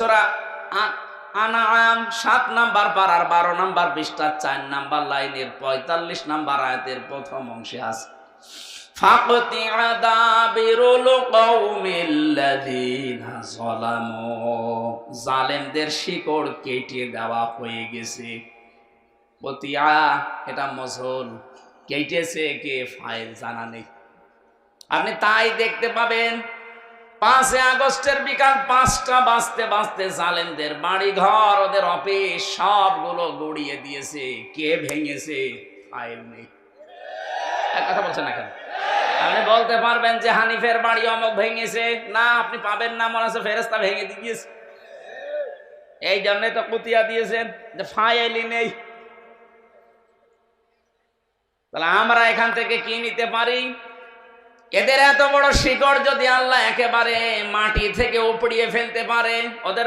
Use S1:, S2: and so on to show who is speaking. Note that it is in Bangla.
S1: সূরা আনআম ৭ নাম্বার পারার ১২ নাম্বার পৃষ্ঠা ৪ নাম্বার লাইনের ৪৫ নাম্বার আয়াতের প্রথম অংশে আছে ফাকতিআ দাবিরুল কওমিল্লাযীনা যালামু, জালেমদের শিকড় কেটে দেওয়া হয়ে গেছে। কতিয়া এটা মজহুল, কেটেছে কে ফাইল জানা নেই। আপনি তাই দেখতে পাবেন ৫ আগস্টের বিকাল ৫টা বাজতে বাজতে জালেমদের বাড়ি ঘর, ওদের অফিস সবগুলো গুড়িয়ে দিয়েছে। কে ভেঙেছে? ফাইল নেই। এক কথা বলছেন না কেন? আপনি বলতে পারবেন যে হানিফের বাড়ি অমুক ভেঙেছে? না, আপনি পাবেন না। মনে হচ্ছে ফেরেশতা ভেঙে দিয়েছে। এই জন্য তো কুতিয়া দিয়েছেন যে ফাইলই নেই। তাহলে আমরা এখান থেকে কি নিতে পারি? এদের এত বড় শিকড় যদি আল্লাহ একেবারে মাটি থেকে উপড়িয়ে ফেলতে পারে, ওদের